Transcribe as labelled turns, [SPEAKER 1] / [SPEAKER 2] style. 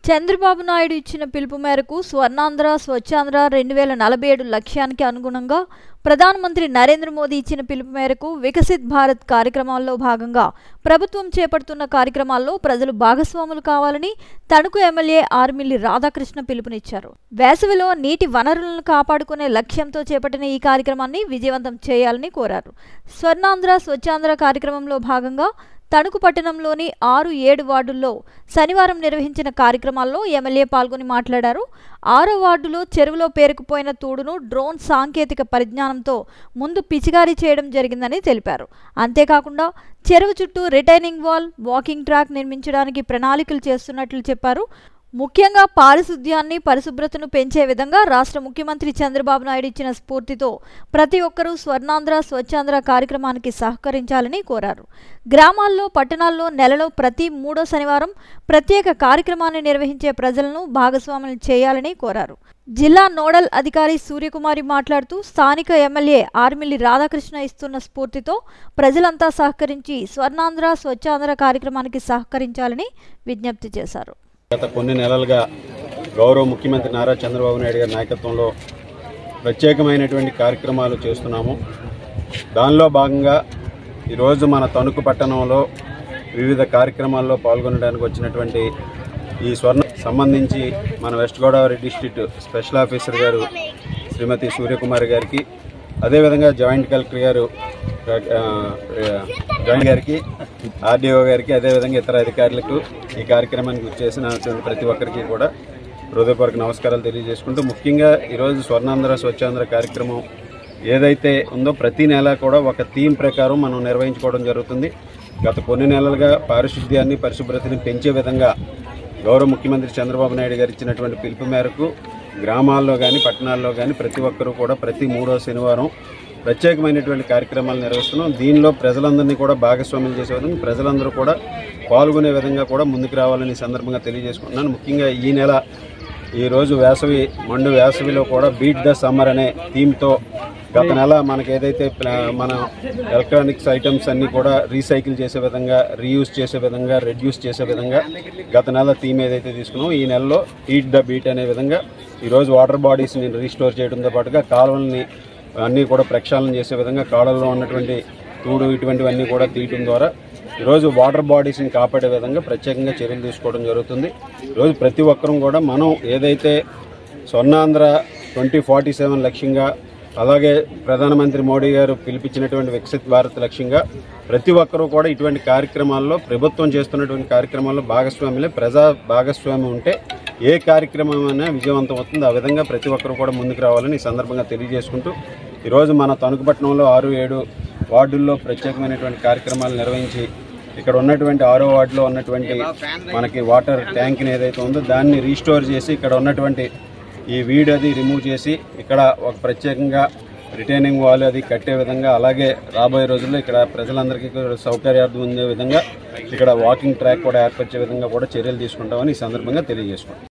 [SPEAKER 1] చంద్రబాబు నాయుడు ఇచ్చిన పిలుపు మేరకు స్వర్ణాంధ్ర స్వచ్ఛాంధ్ర 2047 లక్ష్యానికి అనుగుణంగా ప్రధానమంత్రి నరేంద్ర మోదీ ఇచ్చిన పిలుపు మేరకు వికసిత్ భారత్ కార్యక్రమాల్లో భాగంగా ప్రభుత్వం చేపడుతున్న కార్యక్రమాల్లో ప్రజలు భాగస్వాములు కావాలని తణుకు ఎమ్మెల్యే ఆర్మిల్లి రాధాకృష్ణ పిలుపునిచ్చారు. వేసవిలో నీటి వనరులను కాపాడుకునే లక్ష్యంతో చేపట్టిన ఈ కార్యక్రమాన్ని విజయవంతం చేయాలని కోరారు. స్వర్ణాంధ్ర స్వచ్ఛాంధ్ర కార్యక్రమంలో భాగంగా తణుకు పట్టణంలోని 6-7 వార్డుల్లో శనివారం నిర్వహించిన కార్యక్రమాల్లో ఎమ్మెల్యే పాల్గొని మాట్లాడారు. 6వ వార్డులో చెరువులో పేరుకుపోయిన తూడును డ్రోన్ సాంకేతిక పరిజ్ఞానంతో ముందు పిచికారీ చేయడం జరిగిందని తెలిపారు. అంతేకాకుండా చెరువు చుట్టూ రిటైనింగ్ వాల్, వాకింగ్ ట్రాక్ నిర్మించడానికి ప్రణాళికలు చేస్తున్నట్లు చెప్పారు. ముఖ్యంగా పారిశుద్ధ్యాన్ని, పరిశుభ్రతను పెంచే విధంగా రాష్ట్ర ముఖ్యమంత్రి చంద్రబాబు నాయుడు ఇచ్చిన స్ఫూర్తితో ప్రతి ఒక్కరూ స్వర్ణాంధ్ర స్వచ్ఛాంధ్ర కార్యక్రమానికి సహకరించాలని కోరారు. గ్రామాల్లో, పట్టణాల్లో నెలలో ప్రతి 3వ శనివారం ప్రత్యేక కార్యక్రమాన్ని నిర్వహించే ప్రజలను భాగస్వాములు చేయాలని కోరారు. జిల్లా నోడల్ అధికారి సూర్యకుమారి మాట్లాడుతూ స్థానిక ఎమ్మెల్యే ఆర్మిల్లి రాధాకృష్ణ ఇస్తున్న స్ఫూర్తితో ప్రజలంతా సహకరించి స్వర్ణాంధ్ర స్వచ్ఛాంధ్ర కార్యక్రమానికి సహకరించాలని విజ్ఞప్తి చేశారు.
[SPEAKER 2] గత కొన్ని నెలలుగా గౌరవ ముఖ్యమంత్రి నారా చంద్రబాబు నాయుడు గారి నాయకత్వంలో ప్రత్యేకమైనటువంటి కార్యక్రమాలు చేస్తున్నాము. దానిలో భాగంగా ఈరోజు మన తణుకు పట్టణంలో వివిధ కార్యక్రమాల్లో పాల్గొనడానికి వచ్చినటువంటి ఈ స్వర్ణ సంబంధించి మన west Godavari district special officer గారు శ్రీమతి సూర్యకుమారి గారికి, అదేవిధంగా జాయింట్ కలెక్టర్ గారు గారికి, ఆర్డీఓ గారికి, అదేవిధంగా ఇతర అధికారులకు ఈ కార్యక్రమానికి చేసిన ప్రతి ఒక్కరికి కూడా హృదయపూర్వక నమస్కారాలు తెలియజేసుకుంటూ, ముఖ్యంగా ఈరోజు స్వర్ణాంధ్ర స్వచ్ఛాంధ్ర కార్యక్రమం ఏదైతే ఉందో ప్రతి నెల కూడా ఒక థీమ్ ప్రకారం మనం నిర్వహించుకోవడం జరుగుతుంది. గత కొన్ని నెలలుగా పారిశుద్ధ్యాన్ని, పరిశుభ్రతని పెంచే విధంగా గౌరవ ముఖ్యమంత్రి చంద్రబాబు నాయుడు గారు ఇచ్చినటువంటి పిలుపు మేరకు గ్రామాల్లో కానీ పట్టణాల్లో కానీ ప్రతి ఒక్కరూ కూడా ప్రతి 3వ శనివారం ప్రత్యేకమైనటువంటి కార్యక్రమాలు నిర్వహిస్తున్నాం. దీనిలో ప్రజలందరినీ కూడా భాగస్వామ్యం చేసే విధంగా ప్రజలందరూ కూడా పాల్గొనే విధంగా కూడా ముందుకు రావాలని సందర్భంగా తెలియజేసుకుంటున్నాను. ముఖ్యంగా ఈ నెల ఈరోజు మండు వేసవిలో కూడా బీట్ ద సమ్మర్ అనే థీమ్తో గత నెల మనకు ఏదైతే మన ఎలక్ట్రానిక్స్ ఐటమ్స్ అన్నీ కూడా రీసైకిల్ చేసే విధంగా, రీయూజ్ చేసే విధంగా, రెడ్యూస్ చేసే విధంగా గత నెల థీమ్ ఏదైతే తీసుకున్నామో ఈ నెలలో ఈట్ ద బీట్ అనే విధంగా ఈరోజు వాటర్ బాడీస్ని రీస్టోర్ చేయడంతో పాటుగా కాలువల్ని అన్నీ కూడా ప్రక్షాళన చేసే విధంగా, కాలువల్లో ఉన్నటువంటి తూడు ఇటువంటివన్నీ కూడా తీయటం ద్వారా ఈరోజు వాటర్ బాడీస్ని కాపాడే విధంగా ప్రత్యేకంగా చర్యలు తీసుకోవడం జరుగుతుంది. ఈరోజు ప్రతి ఒక్కరూ కూడా మనం ఏదైతే స్వర్ణాంధ్ర 2047 లక్ష్యంగా, అలాగే ప్రధానమంత్రి మోడీ గారు పిలిపించినటువంటి వికసిత్ భారత్ లక్ష్యంగా ప్రతి ఒక్కరూ కూడా ఇటువంటి కార్యక్రమాల్లో, ప్రభుత్వం చేస్తున్నటువంటి కార్యక్రమాల్లో భాగస్వామ్యులే. ప్రజా భాగస్వామ్యం ఉంటే ఏ కార్యక్రమం అయినా విజయవంతం అవుతుంది. ఆ విధంగా ప్రతి ఒక్కరూ కూడా ముందుకు రావాలని ఈ సందర్భంగా తెలియజేసుకుంటూ, ఈరోజు మన తణుకుపట్నంలో 6-7 వార్డుల్లో ప్రత్యేకమైనటువంటి కార్యక్రమాలు నిర్వహించి ఇక్కడ ఉన్నటువంటి 6వ వార్డులో ఉన్నటువంటి మనకి వాటర్ ట్యాంక్ని ఏదైతే ఉందో దాన్ని రీస్టోర్ చేసి ఇక్కడ ఉన్నటువంటి ఈ వీడ్ అది రిమూవ్ చేసి ఇక్కడ ఒక ప్రత్యేకంగా రిటైనింగ్ వాల్ అది కట్టే విధంగా, అలాగే రాబోయే రోజుల్లో ఇక్కడ ప్రజలందరికీ సౌకర్యార్థం ఉండే విధంగా ఇక్కడ వాకింగ్ ట్రాక్ కూడా ఏర్పరిచే విధంగా కూడా చర్యలు తీసుకుంటామని ఈ సందర్భంగా తెలియజేసుకుంటాం.